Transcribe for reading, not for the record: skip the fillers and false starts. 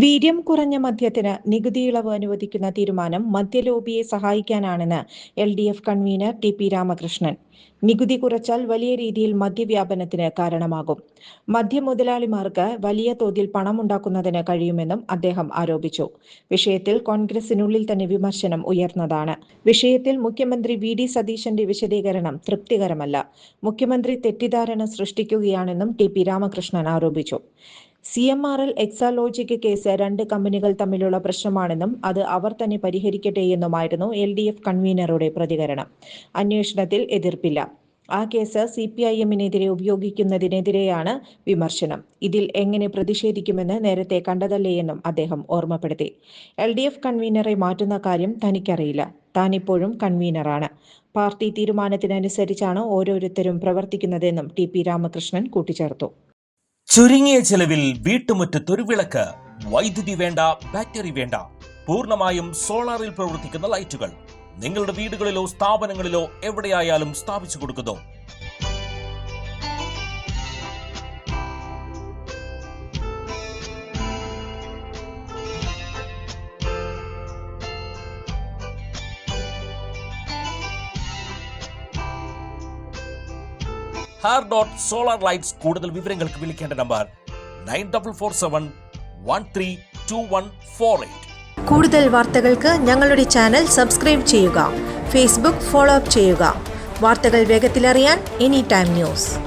വീര്യം കുറഞ്ഞ മദ്യത്തിന് നികുതി ഇളവ് അനുവദിക്കുന്ന തീരുമാനം മദ്യലോബിയെ സഹായിക്കാനാണെന്ന് LDF കൺവീനർ TP രാമകൃഷ്ണൻ. നികുതി കുറച്ചാൽ വലിയ രീതിയിൽ മദ്യവ്യാപനത്തിന് കാരണമാകും. മദ്യമുതലാളിമാർക്ക് വലിയ തോതിൽ പണമുണ്ടാക്കുന്നതിന് കഴിയുമെന്നും അദ്ദേഹം ആരോപിച്ചു. വിഷയത്തിൽ കോൺഗ്രസിനുള്ളിൽ തന്നെ വിമർശനം ഉയർന്നതാണ്. വിഷയത്തിൽ മുഖ്യമന്ത്രി VD സതീശന്റെ വിശദീകരണം തൃപ്തികരമല്ല. മുഖ്യമന്ത്രി തെറ്റിദ്ധാരണ സൃഷ്ടിക്കുകയാണെന്നും TP രാമകൃഷ്ണൻ ആരോപിച്ചു. CMRL എക്സാലോജിക് കേസ് 2 കമ്പനികൾ തമ്മിലുള്ള പ്രശ്നമാണെന്നും അത് അവർ തന്നെ പരിഹരിക്കട്ടെയെന്നുമായിരുന്നു LDF കൺവീനറുടെ പ്രതികരണം. അന്വേഷണത്തിൽ എതിർപ്പില്ല. ആ കേസ് CPIM-നെതിരെ ഉപയോഗിക്കുന്നതിനെതിരെയാണ് വിമർശനം. ഇതിൽ എങ്ങനെ പ്രതിഷേധിക്കുമെന്ന് നേരത്തെ കണ്ടതല്ലേയെന്നും അദ്ദേഹം ഓർമ്മപ്പെടുത്തി. LDF കൺവീനറെ മാറ്റുന്ന കാര്യം തനിക്കറിയില്ല. താനിപ്പോഴും കൺവീനറാണ്. പാർട്ടി തീരുമാനത്തിനനുസരിച്ചാണ് ഓരോരുത്തരും പ്രവർത്തിക്കുന്നതെന്നും TP രാമകൃഷ്ണൻ കൂട്ടിച്ചേർത്തു. ചുരുങ്ങിയ ചെലവിൽ വീട്ടുമുറ്റത്തൊരു വിളക്ക്. വൈദ്യുതി വേണ്ട, ബാറ്ററി വേണ്ട. പൂർണ്ണമായും സോളാറിൽ പ്രവർത്തിക്കുന്ന ലൈറ്റുകൾ നിങ്ങളുടെ വീടുകളിലോ സ്ഥാപനങ്ങളിലോ എവിടെയായാലും സ്ഥാപിച്ചു കൊടുക്കുന്നു. Solar lights. കൂടുതൽ വിവരങ്ങൾക്ക് വിളിക്കേണ്ട നമ്പർ 9447132148. കൂടുതൽ വാർത്തകൾക്ക് ഞങ്ങളുടെ ചാനൽ സബ്സ്ക്രൈബ് ചെയ്യുക. ഫേസ്ബുക്ക് ഫോളോ അപ്പ് ചെയ്യുക. വാർത്തകൾ വേഗത്തിലറിയാൻ Anytime News.